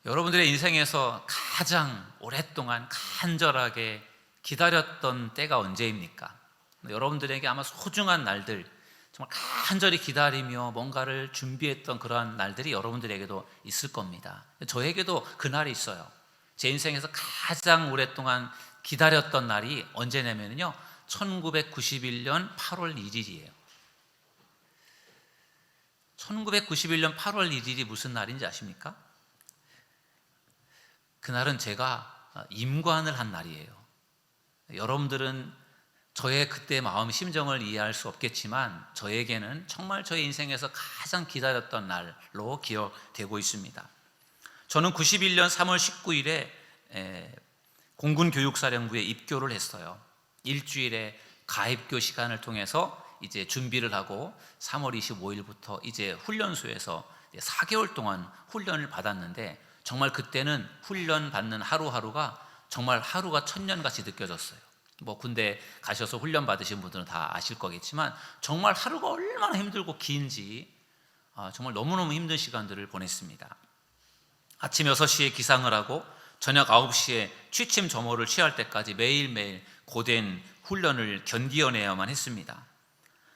여러분들의 인생에서 가장 오랫동안 간절하게 기다렸던 때가 언제입니까? 여러분들에게 아마 소중한 날들, 정말 간절히 기다리며 뭔가를 준비했던 그러한 날들이 여러분들에게도 있을 겁니다. 저에게도 그날이 있어요. 제 인생에서 가장 오랫동안 기다렸던 날이 언제냐면요, 1991년 8월 1일이에요. 1991년 8월 1일이 무슨 날인지 아십니까? 그날은 제가 임관을 한 날이에요. 여러분들은 저의 그때 마음 심정을 이해할 수 없겠지만 저에게는 정말 저의 인생에서 가장 기다렸던 날로 기억되고 있습니다. 저는 91년 3월 19일에 공군교육사령부에 입교를 했어요. 일주일의 가입교 시간을 통해서 이제 준비를 하고 3월 25일부터 이제 훈련소에서 4개월 동안 훈련을 받았는데, 정말 그때는 훈련 받는 하루하루가 정말 하루가 천년같이 느껴졌어요. 뭐 군대 가셔서 훈련 받으신 분들은 다 아실 거겠지만 정말 하루가 얼마나 힘들고 긴지 정말 너무너무 힘든 시간들을 보냈습니다. 아침 6시에 기상을 하고 저녁 9시에 취침 점호를 취할 때까지 매일매일 고된 훈련을 견디어내야만 했습니다.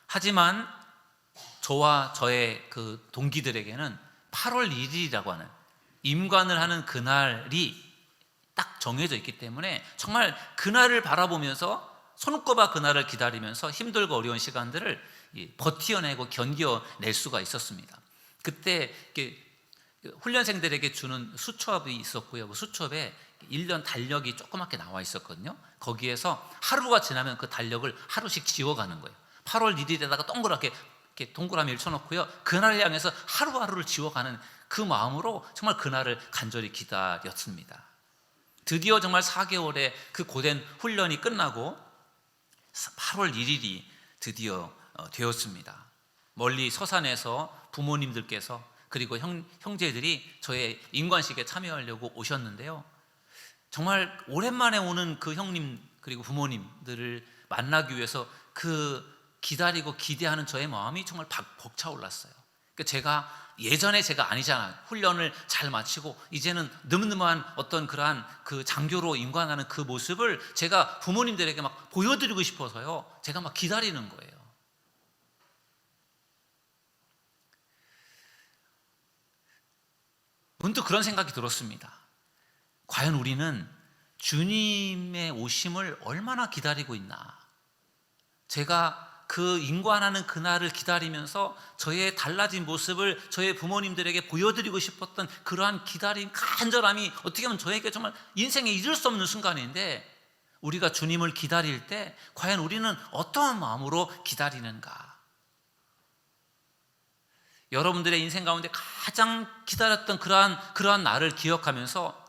하지만 저와 저의 그 동기들에게는 8월 1일이라고 하는 임관을 하는 그날이 딱 정해져 있기 때문에 정말 그날을 바라보면서 손꼽아 그날을 기다리면서 힘들고 어려운 시간들을 버티어내고 견뎌낼 수가 있었습니다. 그때 훈련생들에게 주는 수첩이 있었고요. 그 수첩에 1년 달력이 조그맣게 나와 있었거든요. 거기에서 하루가 지나면 그 달력을 하루씩 지워가는 거예요. 8월 1일에다가 동그랗게 이렇게 동그라미를 쳐놓고요, 그날을 향해서 하루하루를 지워가는 그 마음으로 정말 그날을 간절히 기다렸습니다. 드디어 정말 4개월의 그 고된 훈련이 끝나고 8월 1일이 드디어 되었습니다. 멀리 서산에서 부모님들께서 그리고 형제들이 저의 임관식에 참여하려고 오셨는데요, 정말 오랜만에 오는 그 형님 그리고 부모님들을 만나기 위해서 그 기다리고 기대하는 저의 마음이 정말 벅차올랐어요. 제가 예전에 제가 아니잖아요. 훈련을 잘 마치고 이제는 늠름한 어떤 그러한 그 장교로 임관하는 그 모습을 제가 부모님들에게 막 보여드리고 싶어서요, 제가 막 기다리는 거예요. 문득 그런 생각이 들었습니다. 과연 우리는 주님의 오심을 얼마나 기다리고 있나? 제가 그 임관하는 그날을 기다리면서 저의 달라진 모습을 저의 부모님들에게 보여드리고 싶었던 그러한 기다림, 간절함이 어떻게 보면 저에게 정말 인생에 잊을 수 없는 순간인데, 우리가 주님을 기다릴 때 과연 우리는 어떠한 마음으로 기다리는가? 여러분들의 인생 가운데 가장 기다렸던 그러한 날을 기억하면서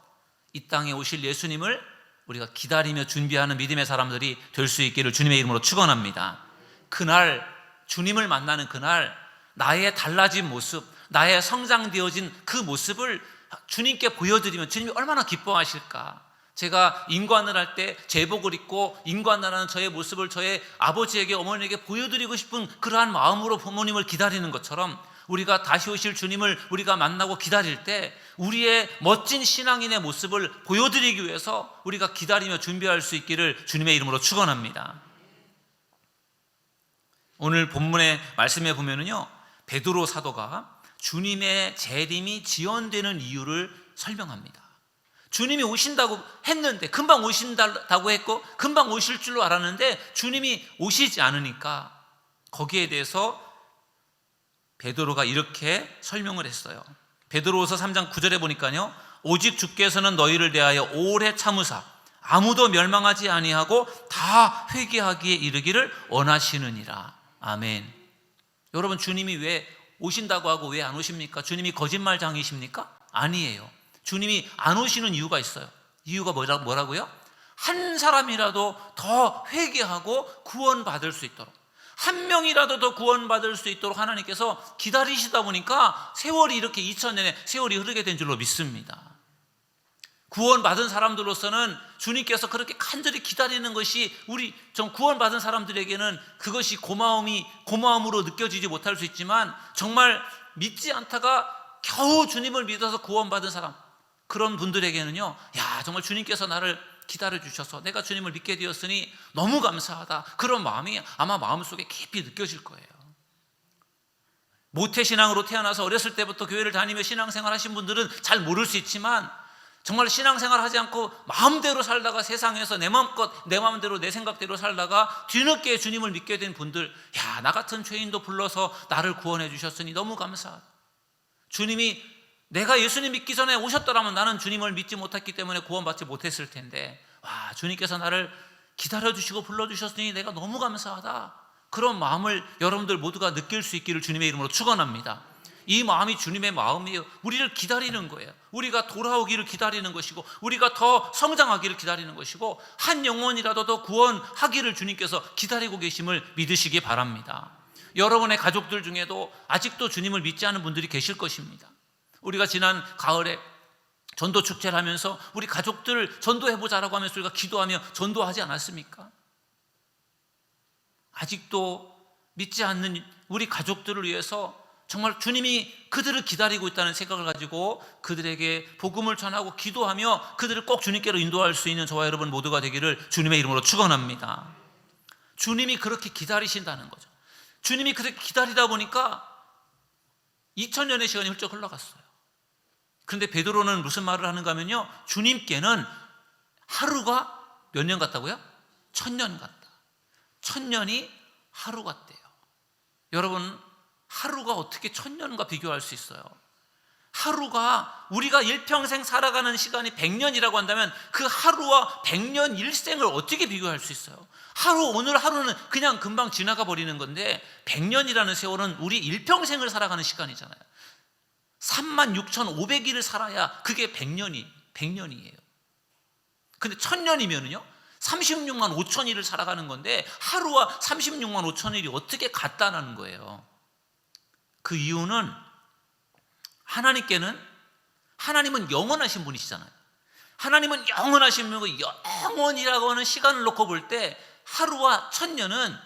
이 땅에 오실 예수님을 우리가 기다리며 준비하는 믿음의 사람들이 될 수 있기를 주님의 이름으로 축원합니다. 그날, 주님을 만나는 그날, 나의 달라진 모습, 나의 성장되어진 그 모습을 주님께 보여드리면 주님이 얼마나 기뻐하실까? 제가 임관을 할 때 제복을 입고 임관을 하는 저의 모습을 저의 아버지에게, 어머니에게 보여드리고 싶은 그러한 마음으로 부모님을 기다리는 것처럼, 우리가 다시 오실 주님을 우리가 만나고 기다릴 때 우리의 멋진 신앙인의 모습을 보여드리기 위해서 우리가 기다리며 준비할 수 있기를 주님의 이름으로 축원합니다. 오늘 본문의 말씀에 보면은요, 베드로 사도가 주님의 재림이 지연되는 이유를 설명합니다. 주님이 오신다고 했는데, 금방 오신다고 했고 금방 오실 줄로 알았는데 주님이 오시지 않으니까 거기에 대해서 베드로가 이렇게 설명을 했어요. 베드로후서 3장 9절에 보니까요, 오직 주께서는 너희를 대하여 오래 참으사 아무도 멸망하지 아니하고 다 회개하기에 이르기를 원하시느니라. 아멘. 여러분, 주님이 왜 오신다고 하고 왜 안 오십니까? 주님이 거짓말장이십니까? 아니에요. 주님이 안 오시는 이유가 있어요. 이유가 뭐라고요? 한 사람이라도 더 회개하고 구원받을 수 있도록, 한 명이라도 더 구원받을 수 있도록 하나님께서 기다리시다 보니까 세월이 이렇게 2000년의 세월이 흐르게 된 줄로 믿습니다. 구원받은 사람들로서는 주님께서 그렇게 간절히 기다리는 것이 우리 좀 구원받은 사람들에게는 그것이 고마움으로 느껴지지 못할 수 있지만, 정말 믿지 않다가 겨우 주님을 믿어서 구원받은 사람, 그런 분들에게는요, 야, 정말 주님께서 나를 기다려 주셔서 내가 주님을 믿게 되었으니 너무 감사하다, 그런 마음이 아마 마음속에 깊이 느껴질 거예요. 모태신앙으로 태어나서 어렸을 때부터 교회를 다니며 신앙생활 하신 분들은 잘 모를 수 있지만, 정말 신앙생활 하지 않고 마음대로 살다가 세상에서 내 마음껏 내 마음대로 내 생각대로 살다가 뒤늦게 주님을 믿게 된 분들, 야, 나 같은 죄인도 불러서 나를 구원해 주셨으니 너무 감사하다. 주님이 내가 예수님 믿기 전에 오셨더라면 나는 주님을 믿지 못했기 때문에 구원받지 못했을 텐데, 와, 주님께서 나를 기다려주시고 불러주셨으니 내가 너무 감사하다, 그런 마음을 여러분들 모두가 느낄 수 있기를 주님의 이름으로 축원합니다. 이 마음이 주님의 마음이에요. 우리를 기다리는 거예요. 우리가 돌아오기를 기다리는 것이고, 우리가 더 성장하기를 기다리는 것이고, 한 영혼이라도 더 구원하기를 주님께서 기다리고 계심을 믿으시기 바랍니다. 여러분의 가족들 중에도 아직도 주님을 믿지 않은 분들이 계실 것입니다. 우리가 지난 가을에 전도 축제를 하면서 우리 가족들 전도해보자라고 하면서 우리가 기도하며 전도하지 않았습니까? 아직도 믿지 않는 우리 가족들을 위해서 정말 주님이 그들을 기다리고 있다는 생각을 가지고 그들에게 복음을 전하고 기도하며 그들을 꼭 주님께로 인도할 수 있는 저와 여러분 모두가 되기를 주님의 이름으로 축원합니다. 주님이 그렇게 기다리신다는 거죠. 주님이 그렇게 기다리다 보니까 2000년의 시간이 훌쩍 흘러갔어요. 그런데 베드로는 무슨 말을 하는가 하면요, 주님께는 하루가 몇 년 같다고요? 1000년 같다. 1000년이 하루 같대요. 여러분, 하루가 어떻게 1000년과 비교할 수 있어요? 하루가, 우리가 일평생 살아가는 시간이 100년이라고 한다면 그 하루와 100년 일생을 어떻게 비교할 수 있어요? 오늘 하루는 그냥 금방 지나가 버리는 건데 100년이라는 세월은 우리 일평생을 살아가는 시간이잖아요. 36,500일을 살아야 그게 100년이에요. 근데 1000년이면은요 36만 5천일을 살아가는 건데 하루와 36만 5천일이 어떻게 같다는 거예요. 그 이유는 하나님은 영원하신 분이시잖아요. 하나님은 영원하신 분이고, 영원이라고 하는 시간을 놓고 볼 때 하루와 1000년은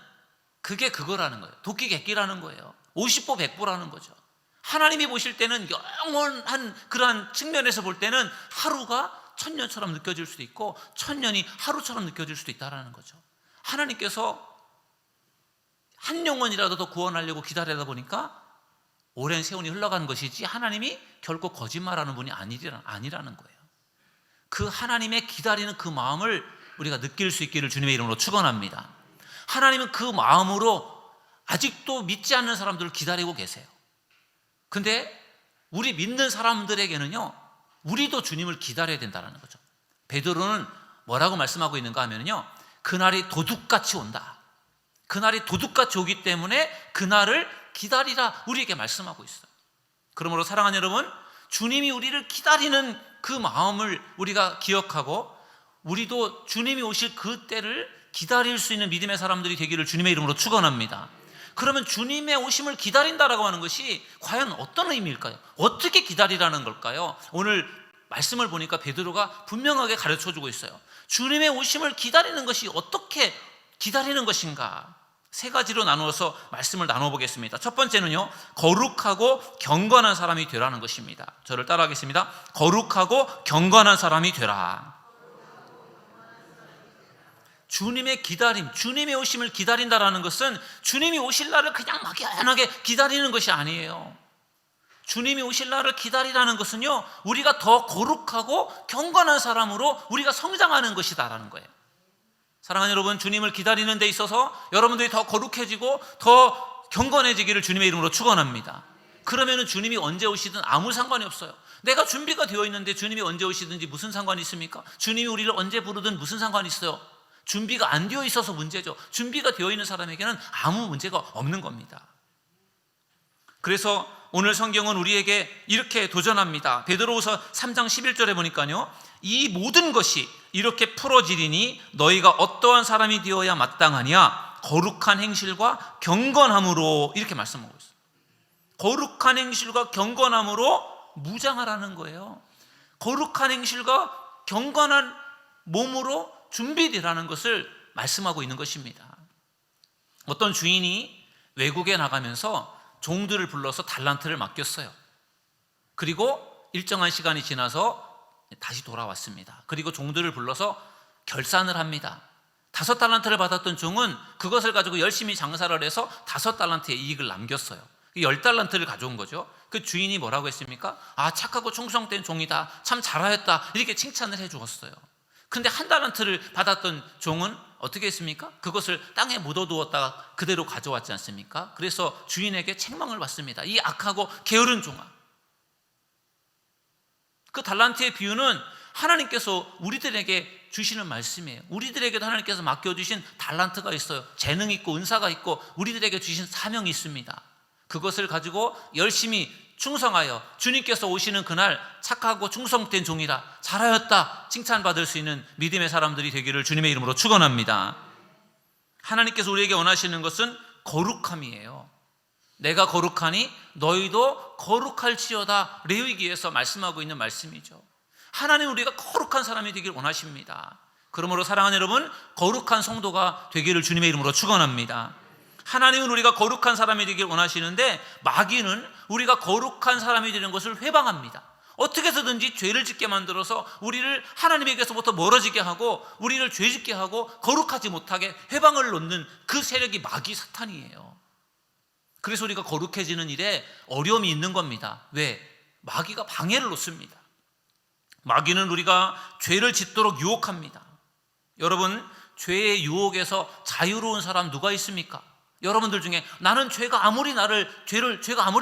그게 그거라는 거예요. 도끼객기라는 거예요. 50보 100보라는 거죠. 하나님이 보실 때는 영원한 그러한 측면에서 볼 때는 하루가 1000년처럼 느껴질 수도 있고 1000년이 하루처럼 느껴질 수도 있다는 거죠. 하나님께서 한 영혼이라도 더 구원하려고 기다리다 보니까 오랜 세월이 흘러가는 것이지, 하나님이 결코 거짓말하는 분이 아니라는 거예요. 그 하나님의 기다리는 그 마음을 우리가 느낄 수 있기를 주님의 이름으로 축원합니다. 하나님은 그 마음으로 아직도 믿지 않는 사람들을 기다리고 계세요. 근데 우리 믿는 사람들에게는요, 우리도 주님을 기다려야 된다는 거죠. 베드로는 뭐라고 말씀하고 있는가 하면요, 그날이 도둑같이 온다. 그날이 도둑같이 오기 때문에 그날을 기다리라 우리에게 말씀하고 있어요. 그러므로 사랑하는 여러분, 주님이 우리를 기다리는 그 마음을 우리가 기억하고 우리도 주님이 오실 그 때를 기다릴 수 있는 믿음의 사람들이 되기를 주님의 이름으로 축원합니다. 그러면 주님의 오심을 기다린다라고 하는 것이 과연 어떤 의미일까요? 어떻게 기다리라는 걸까요? 오늘 말씀을 보니까 베드로가 분명하게 가르쳐주고 있어요. 주님의 오심을 기다리는 것이 어떻게 기다리는 것인가? 세 가지로 나누어서 말씀을 나눠보겠습니다. 첫 번째는요, 거룩하고 경건한 사람이 되라는 것입니다. 저를 따라하겠습니다. 거룩하고 경건한 사람이 되라. 주님의 기다림, 주님의 오심을 기다린다라는 것은 주님이 오실 날을 그냥 막연하게 기다리는 것이 아니에요. 주님이 오실 날을 기다리라는 것은요, 우리가 더 거룩하고 경건한 사람으로 우리가 성장하는 것이다라는 거예요. 사랑하는 여러분, 주님을 기다리는 데 있어서 여러분들이 더 거룩해지고 더 경건해지기를 주님의 이름으로 축원합니다. 그러면은 주님이 언제 오시든 아무 상관이 없어요. 내가 준비가 되어 있는데 주님이 언제 오시든지 무슨 상관이 있습니까? 주님이 우리를 언제 부르든 무슨 상관이 있어요? 준비가 안 되어 있어서 문제죠. 준비가 되어 있는 사람에게는 아무 문제가 없는 겁니다. 그래서 오늘 성경은 우리에게 이렇게 도전합니다. 베드로후서 3장 11절에 보니까요, 이 모든 것이 이렇게 풀어지리니 너희가 어떠한 사람이 되어야 마땅하냐? 거룩한 행실과 경건함으로, 이렇게 말씀하고 있어요. 거룩한 행실과 경건함으로 무장하라는 거예요. 거룩한 행실과 경건한 몸으로 준비되라는 것을 말씀하고 있는 것입니다. 어떤 주인이 외국에 나가면서 종들을 불러서 달란트를 맡겼어요. 그리고 일정한 시간이 지나서 다시 돌아왔습니다. 그리고 종들을 불러서 결산을 합니다. 5달란트를 받았던 종은 그것을 가지고 열심히 장사를 해서 5달란트의 이익을 남겼어요. 10달란트를 가져온 거죠. 그 주인이 뭐라고 했습니까? 아, 착하고 충성된 종이다, 참 잘하였다, 이렇게 칭찬을 해 주었어요. 근데 1달란트를 받았던 종은 어떻게 했습니까? 그것을 땅에 묻어두었다가 그대로 가져왔지 않습니까? 그래서 주인에게 책망을 받습니다. 이 악하고 게으른 종아. 그 달란트의 비유는 하나님께서 우리들에게 주시는 말씀이에요. 우리들에게도 하나님께서 맡겨주신 달란트가 있어요. 재능 있고 은사가 있고 우리들에게 주신 사명이 있습니다. 그것을 가지고 열심히 충성하여 주님께서 오시는 그날 착하고 충성된 종이라, 잘하였다 칭찬받을 수 있는 믿음의 사람들이 되기를 주님의 이름으로 축원합니다. 하나님께서 우리에게 원하시는 것은 거룩함이에요. 내가 거룩하니 너희도 거룩할지어다, 레위기에서 말씀하고 있는 말씀이죠. 하나님 우리가 거룩한 사람이 되길 원하십니다. 그러므로 사랑하는 여러분, 거룩한 성도가 되기를 주님의 이름으로 축원합니다. 하나님은 우리가 거룩한 사람이 되길 원하시는데 마귀는 우리가 거룩한 사람이 되는 것을 회방합니다. 어떻게 해서든지 죄를 짓게 만들어서 우리를 하나님에게서부터 멀어지게 하고 우리를 죄짓게 하고 거룩하지 못하게 회방을 놓는 그 세력이 마귀 사탄이에요. 그래서 우리가 거룩해지는 일에 어려움이 있는 겁니다. 왜? 마귀가 방해를 놓습니다. 마귀는 우리가 죄를 짓도록 유혹합니다. 여러분, 죄의 유혹에서 자유로운 사람 누가 있습니까? 여러분들 중에 나는 죄가 아무리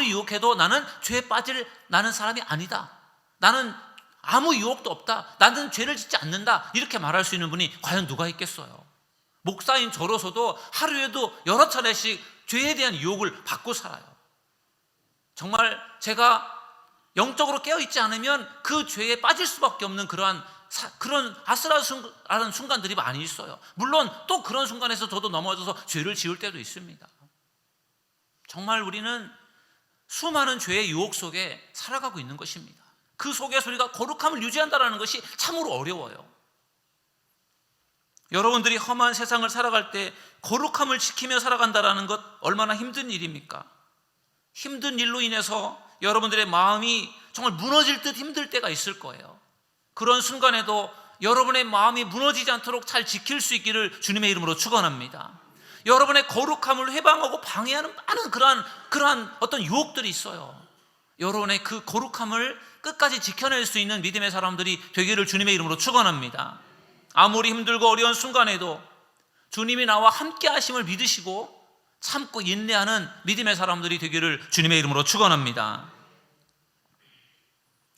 유혹해도 나는 죄에 빠질 나는 사람이 아니다, 나는 아무 유혹도 없다, 나는 죄를 짓지 않는다, 이렇게 말할 수 있는 분이 과연 누가 있겠어요? 목사인 저로서도 하루에도 여러 차례씩 죄에 대한 유혹을 받고 살아요. 정말 제가 영적으로 깨어있지 않으면 그 죄에 빠질 수밖에 없는 그런 아슬아슬한 순간들이 많이 있어요. 물론 또 그런 순간에서 저도 넘어져서 죄를 지을 때도 있습니다. 정말 우리는 수많은 죄의 유혹 속에 살아가고 있는 것입니다. 그 속에서 우리가 거룩함을 유지한다는 것이 참으로 어려워요. 여러분들이 험한 세상을 살아갈 때 거룩함을 지키며 살아간다는 것 얼마나 힘든 일입니까? 힘든 일로 인해서 여러분들의 마음이 정말 무너질 듯 힘들 때가 있을 거예요. 그런 순간에도 여러분의 마음이 무너지지 않도록 잘 지킬 수 있기를 주님의 이름으로 축원합니다. 여러분의 거룩함을 해방하고 방해하는 많은 그러한 어떤 유혹들이 있어요. 여러분의 그 거룩함을 끝까지 지켜낼 수 있는 믿음의 사람들이 되기를 주님의 이름으로 축원합니다. 아무리 힘들고 어려운 순간에도 주님이 나와 함께 하심을 믿으시고 참고 인내하는 믿음의 사람들이 되기를 주님의 이름으로 축원합니다.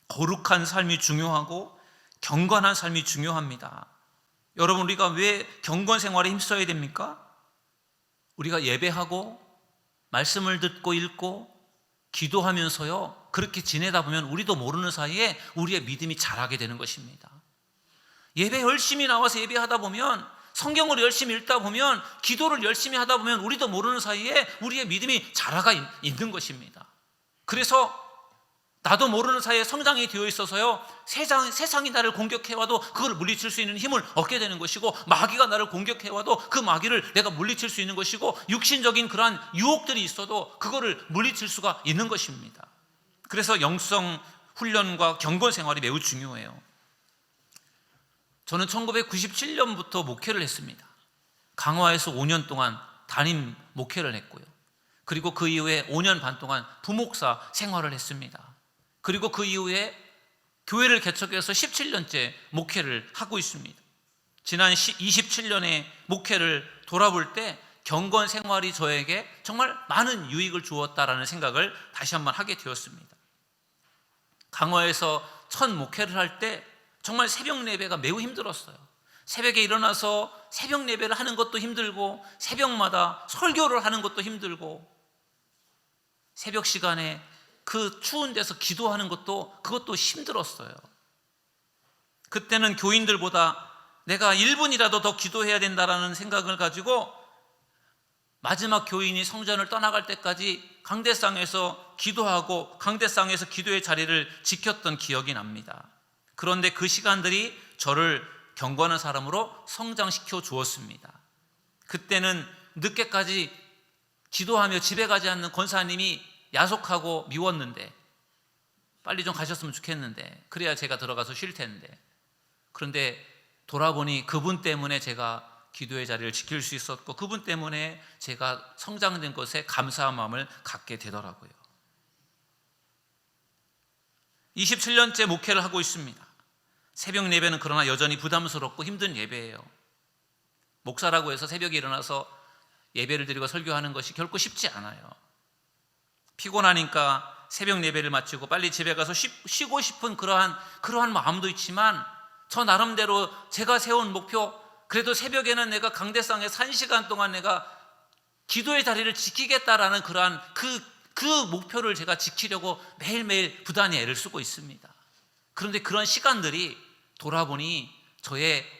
거룩한 삶이 중요하고 경건한 삶이 중요합니다. 여러분, 우리가 왜 경건 생활에 힘써야 됩니까? 우리가 예배하고 말씀을 듣고 읽고 기도하면서요, 그렇게 지내다 보면 우리도 모르는 사이에 우리의 믿음이 자라게 되는 것입니다. 예배 열심히 나와서 예배하다 보면, 성경을 열심히 읽다 보면, 기도를 열심히 하다 보면 우리도 모르는 사이에 우리의 믿음이 자라가 있는 것입니다. 그래서 나도 모르는 사이에 성장이 되어 있어서요, 세상이 나를 공격해와도 그걸 물리칠 수 있는 힘을 얻게 되는 것이고, 마귀가 나를 공격해와도 그 마귀를 내가 물리칠 수 있는 것이고, 육신적인 그러한 유혹들이 있어도 그거를 물리칠 수가 있는 것입니다. 그래서 영성 훈련과 경건 생활이 매우 중요해요. 저는 1997년부터 목회를 했습니다. 강화에서 5년 동안 담임 목회를 했고요. 그리고 그 이후에 5년 반 동안 부목사 생활을 했습니다. 그리고 그 이후에 교회를 개척해서 17년째 목회를 하고 있습니다. 지난 27년의 목회를 돌아볼 때 경건 생활이 저에게 정말 많은 유익을 주었다라는 생각을 다시 한번 하게 되었습니다. 강화에서 첫 목회를 할 때 정말 새벽 예배가 매우 힘들었어요. 새벽에 일어나서 새벽 예배를 하는 것도 힘들고, 새벽마다 설교를 하는 것도 힘들고, 새벽 시간에 그 추운 데서 기도하는 그것도 힘들었어요. 그때는 교인들보다 내가 1분이라도 더 기도해야 된다라는 생각을 가지고 마지막 교인이 성전을 떠나갈 때까지 강대상에서 기도하고 강대상에서 기도의 자리를 지켰던 기억이 납니다. 그런데 그 시간들이 저를 경건한 사람으로 성장시켜 주었습니다. 그때는 늦게까지 기도하며 집에 가지 않는 권사님이 야속하고 미웠는데, 빨리 좀 가셨으면 좋겠는데, 그래야 제가 들어가서 쉴 텐데. 그런데 돌아보니 그분 때문에 제가 기도의 자리를 지킬 수 있었고, 그분 때문에 제가 성장된 것에 감사한 마음을 갖게 되더라고요. 27년째 목회를 하고 있습니다. 새벽 예배는 그러나 여전히 부담스럽고 힘든 예배예요. 목사라고 해서 새벽에 일어나서 예배를 드리고 설교하는 것이 결코 쉽지 않아요. 피곤하니까 새벽 예배를 마치고 빨리 집에 가서 쉬고 싶은 그러한 마음도 있지만, 저 나름대로 제가 세운 목표, 그래도 새벽에는 내가 강대상에서 1시간 동안 내가 기도의 자리를 지키겠다라는 그러한 그 목표를 제가 지키려고 매일매일 부단히 애를 쓰고 있습니다. 그런데 그런 시간들이 돌아보니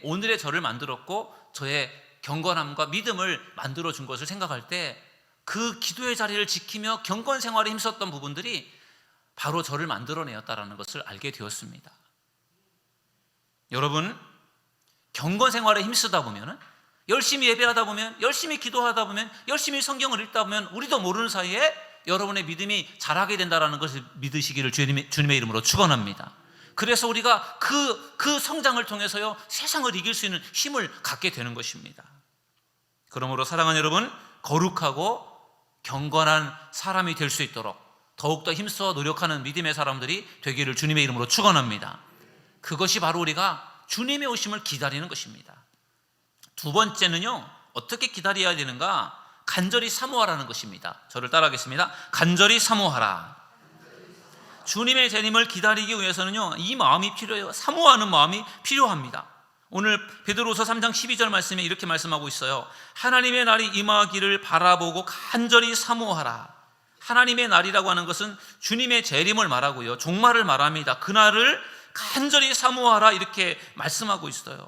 오늘의 저를 만들었고, 저의 경건함과 믿음을 만들어준 것을 생각할 때, 그 기도의 자리를 지키며 경건 생활에 힘썼던 부분들이 바로 저를 만들어내었다는 것을 알게 되었습니다. 여러분, 경건 생활에 힘쓰다 보면, 열심히 예배하다 보면, 열심히 기도하다 보면, 열심히 성경을 읽다 보면, 우리도 모르는 사이에 여러분의 믿음이 자라게 된다는 것을 믿으시기를 주님의 이름으로 축원합니다. 그래서 우리가 그 성장을 통해서요, 세상을 이길 수 있는 힘을 갖게 되는 것입니다. 그러므로 사랑하는 여러분, 거룩하고 경건한 사람이 될 수 있도록 더욱더 힘써 노력하는 믿음의 사람들이 되기를 주님의 이름으로 축원합니다. 그것이 바로 우리가 주님의 오심을 기다리는 것입니다. 두 번째는요, 어떻게 기다려야 되는가? 간절히 사모하라는 것입니다. 저를 따라하겠습니다. 간절히 사모하라. 주님의 재림을 기다리기 위해서는요, 이 마음이 필요해요. 사모하는 마음이 필요합니다. 오늘 베드로서 3장 12절 말씀에 이렇게 말씀하고 있어요. 하나님의 날이 임하기를 바라보고 간절히 사모하라. 하나님의 날이라고 하는 것은 주님의 재림을 말하고요, 종말을 말합니다. 그날을 간절히 사모하라, 이렇게 말씀하고 있어요.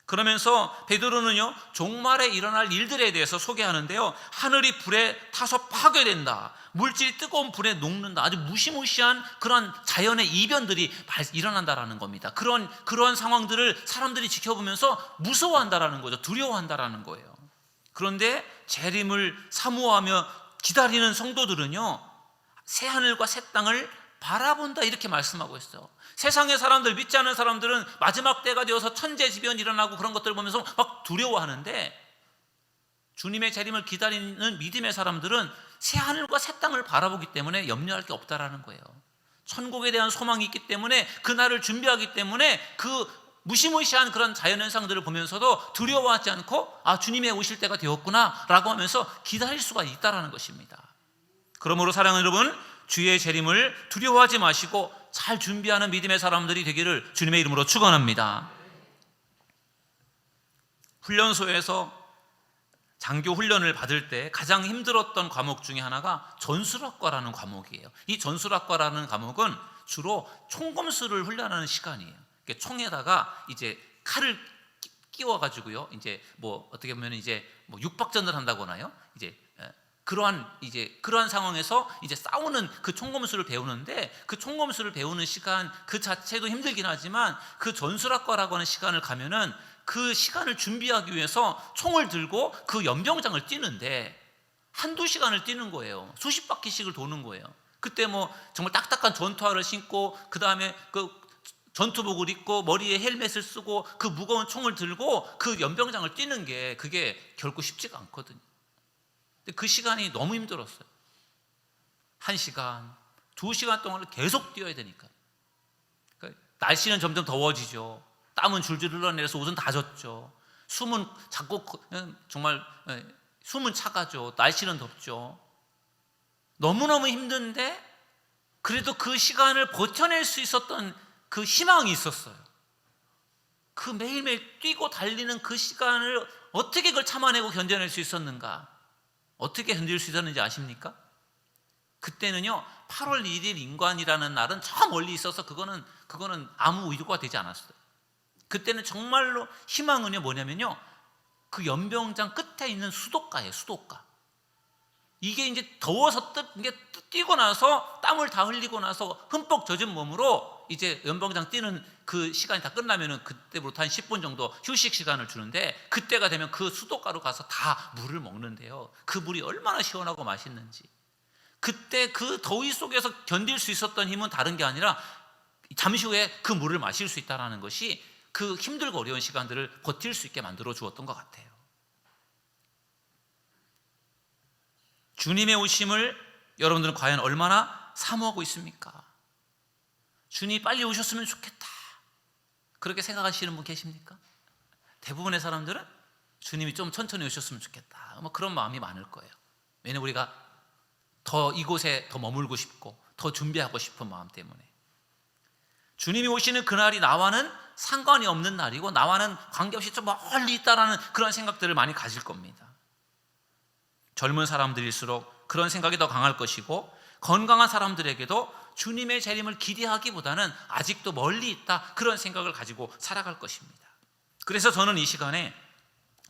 그러면서 베드로는요, 종말에 일어날 일들에 대해서 소개하는데요, 하늘이 불에 타서 파괴된다, 물질이 뜨거운 불에 녹는다, 아주 무시무시한 그런 자연의 이변들이 일어난다라는 겁니다. 그런 상황들을 사람들이 지켜보면서 무서워한다라는 거죠. 두려워한다라는 거예요. 그런데 재림을 사모하며 기다리는 성도들은요, 새 하늘과 새 땅을 바라본다, 이렇게 말씀하고 있어요. 세상의 사람들, 믿지 않는 사람들은 마지막 때가 되어서 천재지변이 일어나고 그런 것들을 보면서 막 두려워하는데, 주님의 재림을 기다리는 믿음의 사람들은 새 하늘과 새 땅을 바라보기 때문에 염려할 게 없다라는 거예요. 천국에 대한 소망이 있기 때문에, 그날을 준비하기 때문에 그 무시무시한 그런 자연현상들을 보면서도 두려워하지 않고, 아, 주님의 오실 때가 되었구나 라고 하면서 기다릴 수가 있다라는 것입니다. 그러므로 사랑하는 여러분, 주의 재림을 두려워하지 마시고 잘 준비하는 믿음의 사람들이 되기를 주님의 이름으로 축원합니다. 훈련소에서 장교 훈련을 받을 때 가장 힘들었던 과목 중에 하나가 전술학과라는 과목이에요. 이 전술학과라는 과목은 주로 총검술을 훈련하는 시간이에요. 총에다가 이제 칼을 끼워 가지고요, 이제 뭐 어떻게 보면 이제 뭐 육박전을 한다고 하나요? 그러한 상황에서 이제 싸우는 그 총검술을 배우는데, 그 총검술을 배우는 시간 그 자체도 힘들긴 하지만, 그 전술학과라고 하는 시간을 가면은 그 시간을 준비하기 위해서 총을 들고 그 연병장을 뛰는데 한두 시간을 뛰는 거예요. 수십 바퀴씩을 도는 거예요. 그때 뭐 정말 딱딱한 전투화를 신고, 그 다음에 그 전투복을 입고 머리에 헬멧을 쓰고 그 무거운 총을 들고 그 연병장을 뛰는 게, 그게 결코 쉽지가 않거든요. 근데 그 시간이 너무 힘들었어요. 1시간, 2시간 동안 계속 뛰어야 되니까. 그러니까 날씨는 점점 더워지죠. 땀은 줄줄 흘러내려서 옷은 다 젖죠. 숨은 자꾸 정말 숨은 차가죠. 날씨는 덥죠. 너무너무 힘든데 그래도 그 시간을 버텨낼 수 있었던 그 희망이 있었어요. 그 매일매일 뛰고 달리는 그 시간을 어떻게 그걸 참아내고 견뎌낼 수 있었는가? 어떻게 견딜 수 있었는지 아십니까? 그때는요, 8월 1일 인관이라는 날은 저 멀리 있어서 그거는 아무 의도가 되지 않았어요. 그때는 정말로 희망은요, 뭐냐면요, 그 연병장 끝에 있는 수도가예요. 수도가. 이게 이제 더워서 뛰고 나서 땀을 다 흘리고 나서 흠뻑 젖은 몸으로 이제 연병장 뛰는 그 시간이 다 끝나면은 그때부터 한 10분 정도 휴식 시간을 주는데, 그때가 되면 그 수도가로 가서 다 물을 먹는데요, 그 물이 얼마나 시원하고 맛있는지. 그때 그 더위 속에서 견딜 수 있었던 힘은 다른 게 아니라 잠시 후에 그 물을 마실 수 있다는 것이 그 힘들고 어려운 시간들을 버틸 수 있게 만들어 주었던 것 같아요. 주님의 오심을 여러분들은 과연 얼마나 사모하고 있습니까? 주님이 빨리 오셨으면 좋겠다, 그렇게 생각하시는 분 계십니까? 대부분의 사람들은 주님이 좀 천천히 오셨으면 좋겠다, 뭐 그런 마음이 많을 거예요. 왜냐하면 우리가 더 이곳에 더 머물고 싶고 더 준비하고 싶은 마음 때문에. 주님이 오시는 그날이 나와는 상관이 없는 날이고 나와는 관계없이 좀 멀리 있다라는 그런 생각들을 많이 가질 겁니다. 젊은 사람들일수록 그런 생각이 더 강할 것이고, 건강한 사람들에게도 주님의 재림을 기대하기보다는 아직도 멀리 있다, 그런 생각을 가지고 살아갈 것입니다. 그래서 저는 이 시간에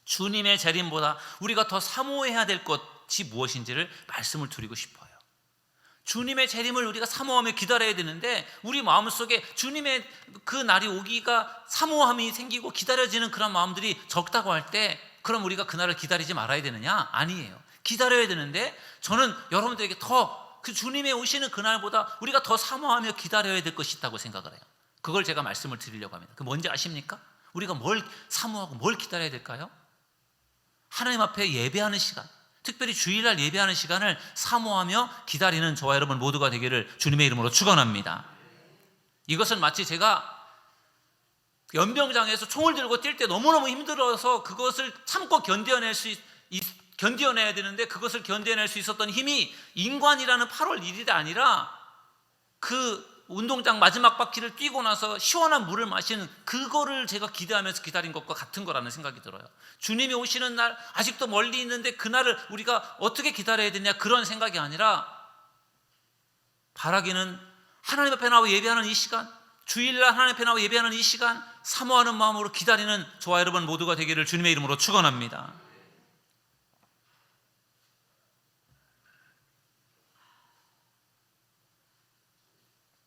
주님의 재림보다 우리가 더 사모해야 될 것이 무엇인지를 말씀을 드리고 싶어요. 주님의 재림을 우리가 사모하며 기다려야 되는데, 우리 마음속에 주님의 그 날이 오기가 사모함이 생기고 기다려지는 그런 마음들이 적다고 할 때, 그럼 우리가 그날을 기다리지 말아야 되느냐? 아니에요. 기다려야 되는데, 저는 여러분들에게 더 그 주님의 오시는 그날보다 우리가 더 사모하며 기다려야 될 것이 있다고 생각을 해요. 그걸 제가 말씀을 드리려고 합니다. 그 뭔지 아십니까? 우리가 뭘 사모하고 뭘 기다려야 될까요? 하나님 앞에 예배하는 시간, 특별히 주일날 예배하는 시간을 사모하며 기다리는 저와 여러분 모두가 되기를 주님의 이름으로 축원합니다. 이것은 마치 제가 연병장에서 총을 들고 뛸 때 너무너무 힘들어서 그것을 참고 견뎌내야 되는데, 그것을 견뎌낼 수 있었던 힘이 인관이라는 8월 1일이 아니라 그 운동장 마지막 바퀴를 뛰고 나서 시원한 물을 마시는 그거를 제가 기대하면서 기다린 것과 같은 거라는 생각이 들어요. 주님이 오시는 날, 아직도 멀리 있는데 그날을 우리가 어떻게 기다려야 되냐, 그런 생각이 아니라, 바라기는 하나님 앞에 나와 예배하는 이 시간, 주일날 하나님 앞에 나와 예배하는 이 시간, 사모하는 마음으로 기다리는 저와 여러분 모두가 되기를 주님의 이름으로 축원합니다.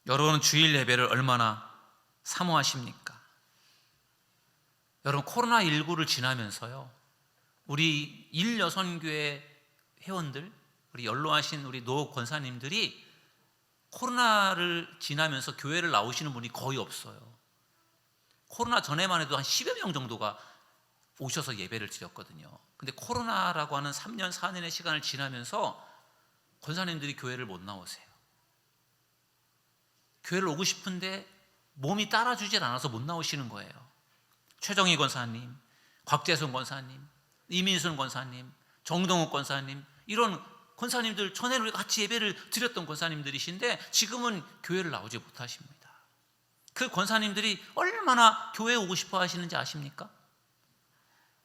여러분은 주일 예배를 얼마나 사모하십니까? 여러분, 코로나19를 지나면서요, 우리 일여선교회 회원들, 우리 연로하신 우리 노 권사님들이 코로나를 지나면서 교회를 나오시는 분이 거의 없어요. 코로나 전에만 해도 한 10여 명 정도가 오셔서 예배를 드렸거든요. 근데 코로나라고 하는 3년 4년의 시간을 지나면서 권사님들이 교회를 못 나오세요. 교회를 오고 싶은데 몸이 따라주질 않아서 못 나오시는 거예요. 최정희 권사님, 곽재순 권사님, 이민순 권사님, 정동욱 권사님, 이런 권사님들, 전에는 같이 예배를 드렸던 권사님들이신데 지금은 교회를 나오지 못하십니다. 그 권사님들이 얼마나 교회에 오고 싶어 하시는지 아십니까?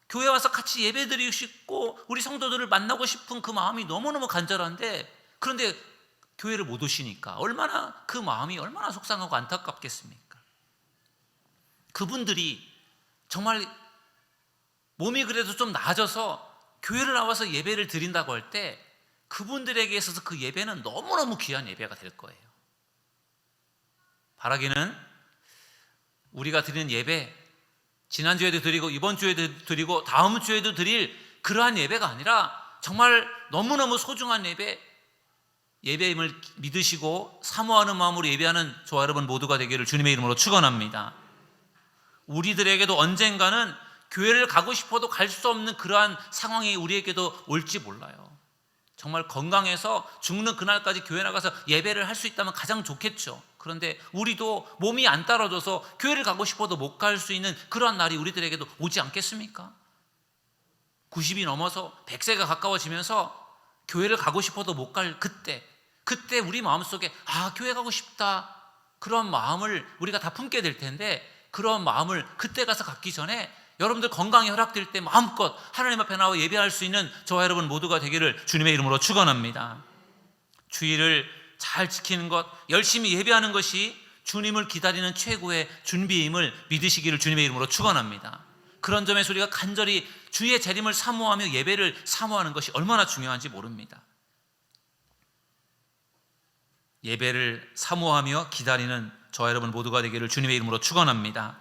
교회 와서 같이 예배 드리고 싶고 우리 성도들을 만나고 싶은 그 마음이 너무너무 간절한데, 그런데 교회를 못 오시니까 얼마나 그 마음이 얼마나 속상하고 안타깝겠습니까? 그분들이 정말 몸이 그래도 좀 나아져서 교회를 나와서 예배를 드린다고 할 때, 그분들에게 있어서 그 예배는 너무너무 귀한 예배가 될 거예요. 바라기는 우리가 드리는 예배, 지난주에도 드리고 이번 주에도 드리고 다음 주에도 드릴 그러한 예배가 아니라 정말 너무너무 소중한 예배임을 믿으시고 사모하는 마음으로 예배하는 저와 여러분 모두가 되기를 주님의 이름으로 축원합니다. 우리들에게도 언젠가는 교회를 가고 싶어도 갈 수 없는 그러한 상황이 우리에게도 올지 몰라요. 정말 건강해서 죽는 그날까지 교회 나가서 예배를 할 수 있다면 가장 좋겠죠. 그런데 우리도 몸이 안 따라줘서 교회를 가고 싶어도 못 갈 수 있는 그러한 날이 우리들에게도 오지 않겠습니까? 90이 넘어서 100세가 가까워지면서 교회를 가고 싶어도 못 갈 그때 우리 마음속에 교회 가고 싶다, 그런 마음을 우리가 다 품게 될 텐데, 그런 마음을 그때 가서 갖기 전에 여러분들 건강이 허락될 때 마음껏 하나님 앞에 나와 예배할 수 있는 저와 여러분 모두가 되기를 주님의 이름으로 축원합니다. 주일을 잘 지키는 것, 열심히 예배하는 것이 주님을 기다리는 최고의 준비임을 믿으시기를 주님의 이름으로 축원합니다. 그런 점에서 우리가 간절히 주의 재림을 사모하며 예배를 사모하는 것이 얼마나 중요한지 모릅니다. 예배를 사모하며 기다리는 저와 여러분 모두가 되기를 주님의 이름으로 축원합니다.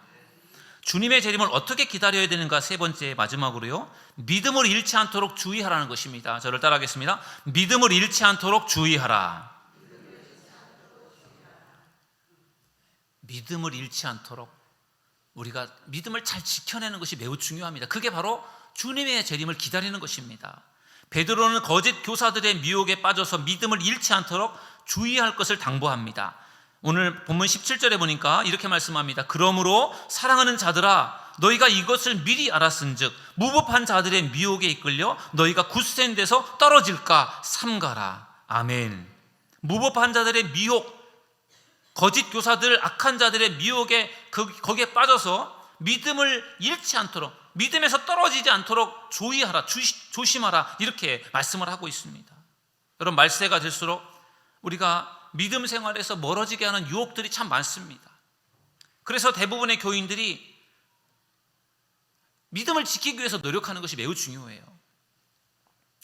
주님의 재림을 어떻게 기다려야 되는가? 세 번째, 마지막으로요, 믿음을 잃지 않도록 주의하라는 것입니다. 저를 따라하겠습니다. 믿음을 잃지 않도록 주의하라. 믿음을 잃지 않도록 우리가 믿음을 잘 지켜내는 것이 매우 중요합니다. 그게 바로 주님의 재림을 기다리는 것입니다. 베드로는 거짓 교사들의 미혹에 빠져서 믿음을 잃지 않도록 주의할 것을 당부합니다. 오늘 본문 17절에 보니까 이렇게 말씀합니다. 그러므로 사랑하는 자들아, 너희가 이것을 미리 알았은즉 무법한 자들의 미혹에 이끌려 너희가 굳센 데서 떨어질까 삼가라. 아멘. 무법한 자들의 미혹, 거짓 교사들, 악한 자들의 미혹에 거기에 빠져서 믿음을 잃지 않도록, 믿음에서 떨어지지 않도록 주의하라, 조심하라, 이렇게 말씀을 하고 있습니다. 여러분, 말세가 될수록 우리가 믿음 생활에서 멀어지게 하는 유혹들이 참 많습니다. 그래서 대부분의 교인들이 믿음을 지키기 위해서 노력하는 것이 매우 중요해요.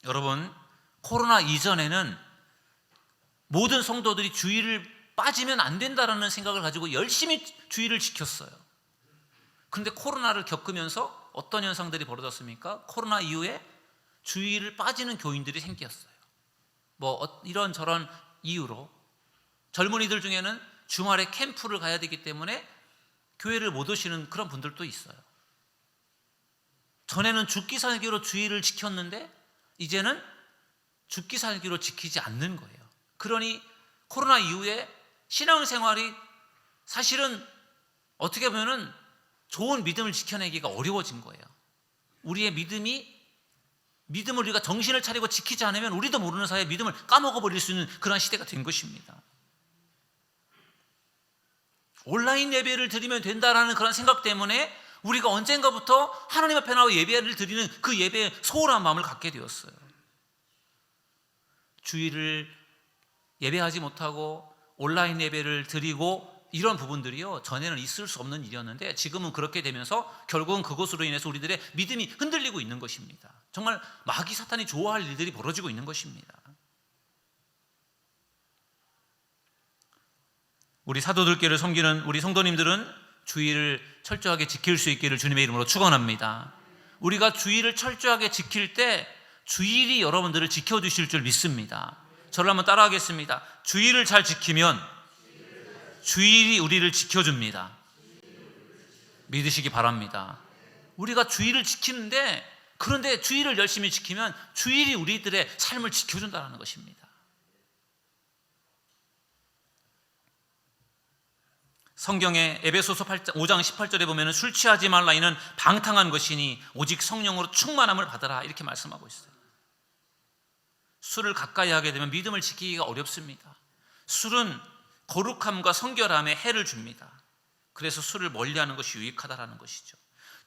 여러분, 코로나 이전에는 모든 성도들이 주의를 빠지면 안 된다라는 생각을 가지고 열심히 주의를 지켰어요. 그런데 코로나를 겪으면서 어떤 현상들이 벌어졌습니까? 코로나 이후에 주의를 빠지는 교인들이 생겼어요. 이런저런 이유로 젊은이들 중에는 주말에 캠프를 가야 되기 때문에 교회를 못 오시는 그런 분들도 있어요. 전에는 죽기 살기로 주의를 지켰는데 이제는 죽기 살기로 지키지 않는 거예요. 그러니 코로나 이후에 신앙생활이 사실은 어떻게 보면은 좋은 믿음을 지켜내기가 어려워진 거예요. 우리의 믿음을 우리가 정신을 차리고 지키지 않으면 우리도 모르는 사이에 믿음을 까먹어버릴 수 있는 그런 시대가 된 것입니다. 온라인 예배를 드리면 된다라는 그런 생각 때문에 우리가 언젠가부터 하나님 앞에 나와 예배를 드리는 그 예배에 소홀한 마음을 갖게 되었어요. 주일을 예배하지 못하고 온라인 예배를 드리고 이런 부분들이요, 전에는 있을 수 없는 일이었는데 지금은 그렇게 되면서 결국은 그것으로 인해서 우리들의 믿음이 흔들리고 있는 것입니다. 정말 마귀 사탄이 좋아할 일들이 벌어지고 있는 것입니다. 우리 사도들께를 섬기는 우리 성도님들은 주의를 철저하게 지킬 수 있기를 주님의 이름으로 축원합니다. 우리가 주의를 철저하게 지킬 때 주일이 여러분들을 지켜주실 줄 믿습니다. 저를 한번 따라하겠습니다. 주의를 잘 지키면 주일이 우리를 지켜줍니다. 믿으시기 바랍니다. 우리가 주의를 지키는데, 그런데 주의를 열심히 지키면 주일이 우리들의 삶을 지켜준다는 것입니다. 성경에 에베소서 5장 18절에 보면 술 취하지 말라, 이는 방탕한 것이니 오직 성령으로 충만함을 받으라, 이렇게 말씀하고 있어요. 술을 가까이 하게 되면 믿음을 지키기가 어렵습니다. 술은 거룩함과 성결함에 해를 줍니다. 그래서 술을 멀리하는 것이 유익하다라는 것이죠.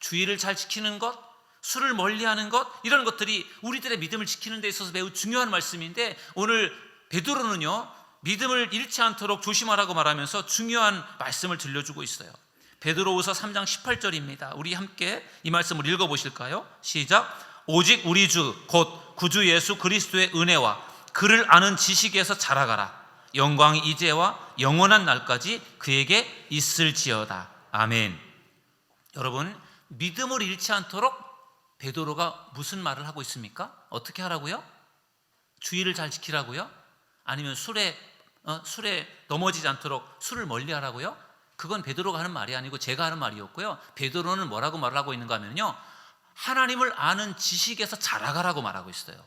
주의를 잘 지키는 것, 술을 멀리하는 것, 이런 것들이 우리들의 믿음을 지키는 데 있어서 매우 중요한 말씀인데, 오늘 베드로는요, 믿음을 잃지 않도록 조심하라고 말하면서 중요한 말씀을 들려주고 있어요. 베드로후서 3장 18절입니다. 우리 함께 이 말씀을 읽어보실까요? 시작. 오직 우리 주 곧 구주 예수 그리스도의 은혜와 그를 아는 지식에서 자라가라. 영광이 이제와 영원한 날까지 그에게 있을지어다. 아멘. 여러분, 믿음을 잃지 않도록 베드로가 무슨 말을 하고 있습니까? 어떻게 하라고요? 주의를 잘 지키라고요? 아니면 술에 넘어지지 않도록 술을 멀리하라고요? 그건 베드로가 하는 말이 아니고 제가 하는 말이었고요. 베드로는 뭐라고 말을 하고 있는가 하면요, 하나님을 아는 지식에서 자라가라고 말하고 있어요.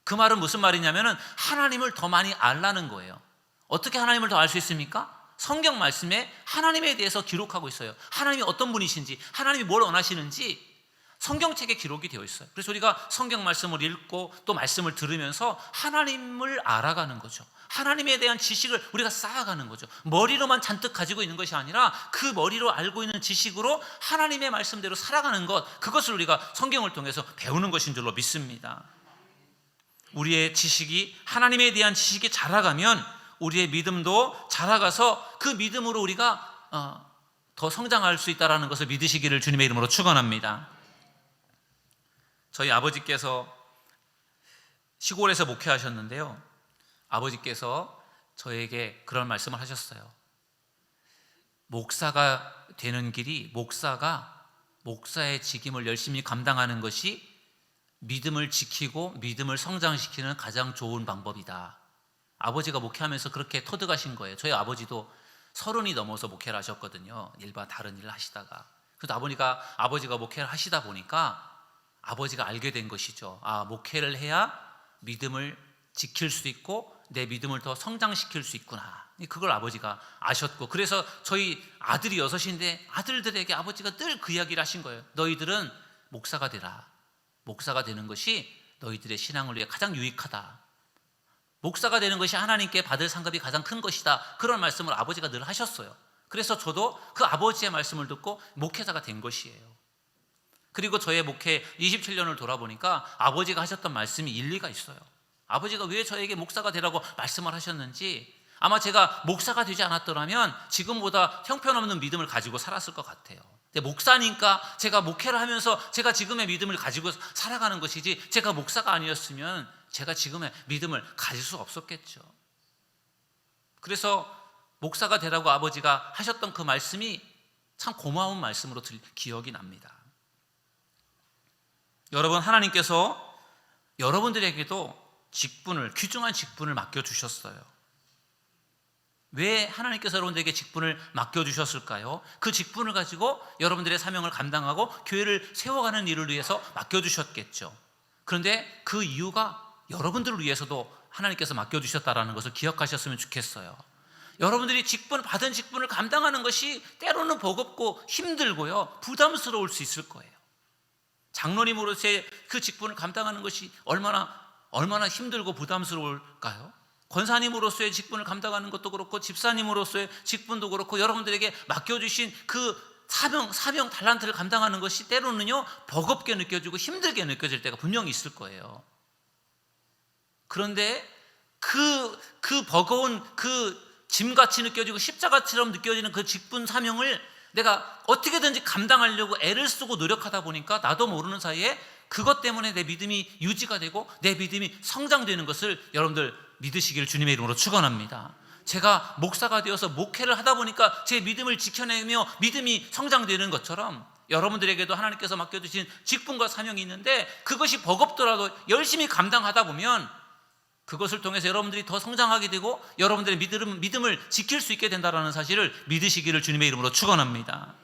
그 말은 무슨 말이냐면은 하나님을 더 많이 알라는 거예요. 어떻게 하나님을 더 알 수 있습니까? 성경 말씀에 하나님에 대해서 기록하고 있어요. 하나님이 어떤 분이신지, 하나님이 뭘 원하시는지 성경책에 기록이 되어 있어요. 그래서 우리가 성경 말씀을 읽고 또 말씀을 들으면서 하나님을 알아가는 거죠. 하나님에 대한 지식을 우리가 쌓아가는 거죠. 머리로만 잔뜩 가지고 있는 것이 아니라 그 머리로 알고 있는 지식으로 하나님의 말씀대로 살아가는 것, 그것을 우리가 성경을 통해서 배우는 것인 줄로 믿습니다. 우리의 지식이, 하나님에 대한 지식이 자라가면 우리의 믿음도 자라가서 그 믿음으로 우리가 더 성장할 수 있다는 것을 믿으시기를 주님의 이름으로 축원합니다. 저희 아버지께서 시골에서 목회하셨는데요, 아버지께서 저에게 그런 말씀을 하셨어요. 목사가 되는 길이 목사의 직임을 열심히 감당하는 것이 믿음을 지키고 믿음을 성장시키는 가장 좋은 방법이다. 아버지가 목회하면서 그렇게 터득하신 거예요. 저희 아버지도 30이 넘어서 목회를 하셨거든요. 일반 다른 일을 하시다가. 그래서 아버지가 목회를 하시다 보니까 아버지가 알게 된 것이죠. 목회를 해야 믿음을 지킬 수 있고 내 믿음을 더 성장시킬 수 있구나. 그걸 아버지가 아셨고, 그래서 저희 아들이 6인데 아들들에게 아버지가 늘 그 이야기를 하신 거예요. 너희들은 목사가 되라. 목사가 되는 것이 너희들의 신앙을 위해 가장 유익하다. 목사가 되는 것이 하나님께 받을 상급이 가장 큰 것이다. 그런 말씀을 아버지가 늘 하셨어요. 그래서 저도 그 아버지의 말씀을 듣고 목회자가 된 것이에요. 그리고 저의 목회 27년을 돌아보니까 아버지가 하셨던 말씀이 일리가 있어요. 아버지가 왜 저에게 목사가 되라고 말씀을 하셨는지, 아마 제가 목사가 되지 않았더라면 지금보다 형편없는 믿음을 가지고 살았을 것 같아요. 근데 목사니까 제가 목회를 하면서 제가 지금의 믿음을 가지고 살아가는 것이지, 제가 목사가 아니었으면 제가 지금의 믿음을 가질 수 없었겠죠. 그래서 목사가 되라고 아버지가 하셨던 그 말씀이 참 고마운 말씀으로 기억이 납니다. 여러분, 하나님께서 여러분들에게도 귀중한 직분을 맡겨주셨어요. 왜 하나님께서 여러분들에게 직분을 맡겨주셨을까요? 그 직분을 가지고 여러분들의 사명을 감당하고 교회를 세워가는 일을 위해서 맡겨주셨겠죠. 그런데 그 이유가 여러분들을 위해서도 하나님께서 맡겨주셨다는 것을 기억하셨으면 좋겠어요. 여러분들이 받은 직분을 감당하는 것이 때로는 버겁고 힘들고요, 부담스러울 수 있을 거예요. 장로님으로서의 그 직분을 감당하는 것이 얼마나 힘들고 부담스러울까요? 권사님으로서의 직분을 감당하는 것도 그렇고, 집사님으로서의 직분도 그렇고, 여러분들에게 맡겨주신 그 사명 달란트를 감당하는 것이 때로는요 버겁게 느껴지고 힘들게 느껴질 때가 분명히 있을 거예요. 그런데 그 버거운 그 짐같이 느껴지고 십자가처럼 느껴지는 그 직분 사명을 내가 어떻게든지 감당하려고 애를 쓰고 노력하다 보니까 나도 모르는 사이에 그것 때문에 내 믿음이 유지가 되고 내 믿음이 성장되는 것을 여러분들 믿으시기를 주님의 이름으로 축원합니다. 제가 목사가 되어서 목회를 하다 보니까 제 믿음을 지켜내며 믿음이 성장되는 것처럼 여러분들에게도 하나님께서 맡겨주신 직분과 사명이 있는데, 그것이 버겁더라도 열심히 감당하다 보면 그것을 통해서 여러분들이 더 성장하게 되고 여러분들의 믿음을 지킬 수 있게 된다는 사실을 믿으시기를 주님의 이름으로 축원합니다.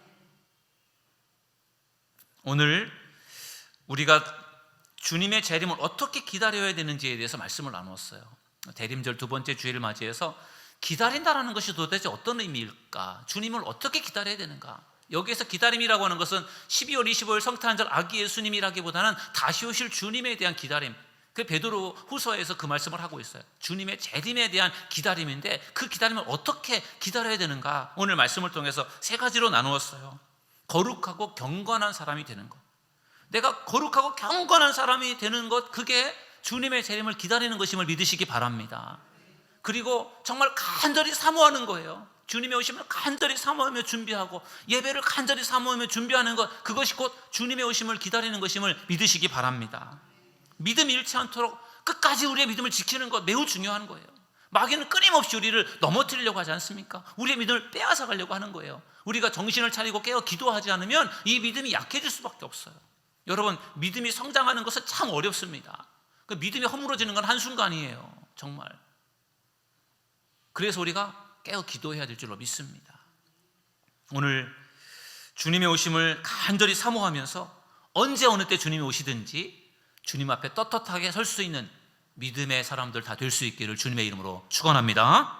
오늘 우리가 주님의 재림을 어떻게 기다려야 되는지에 대해서 말씀을 나누었어요. 대림절 2번째 주일을 맞이해서 기다린다라는 것이 도대체 어떤 의미일까? 주님을 어떻게 기다려야 되는가? 여기에서 기다림이라고 하는 것은 12월 25일 성탄절 아기 예수님이라기보다는 다시 오실 주님에 대한 기다림, 그 베드로 후서에서 그 말씀을 하고 있어요. 주님의 재림에 대한 기다림인데, 그 기다림을 어떻게 기다려야 되는가? 오늘 말씀을 통해서 3가지로 나누었어요. 거룩하고 경건한 사람이 되는 것. 내가 거룩하고 경건한 사람이 되는 것, 그게 주님의 재림을 기다리는 것임을 믿으시기 바랍니다. 그리고 정말 간절히 사모하는 거예요. 주님의 오심을 간절히 사모하며 준비하고 예배를 간절히 사모하며 준비하는 것, 그것이 곧 주님의 오심을 기다리는 것임을 믿으시기 바랍니다. 믿음이 잃지 않도록 끝까지 우리의 믿음을 지키는 것 매우 중요한 거예요. 마귀는 끊임없이 우리를 넘어뜨리려고 하지 않습니까? 우리의 믿음을 빼앗아 가려고 하는 거예요. 우리가 정신을 차리고 깨어 기도하지 않으면 이 믿음이 약해질 수밖에 없어요. 여러분, 믿음이 성장하는 것은 참 어렵습니다. 그 믿음이 허물어지는 건 한순간이에요, 정말. 그래서 우리가 깨어 기도해야 될 줄로 믿습니다. 오늘 주님의 오심을 간절히 사모하면서 언제 어느 때 주님이 오시든지 주님 앞에 떳떳하게 설 수 있는 믿음의 사람들 다 될 수 있기를 주님의 이름으로 축원합니다.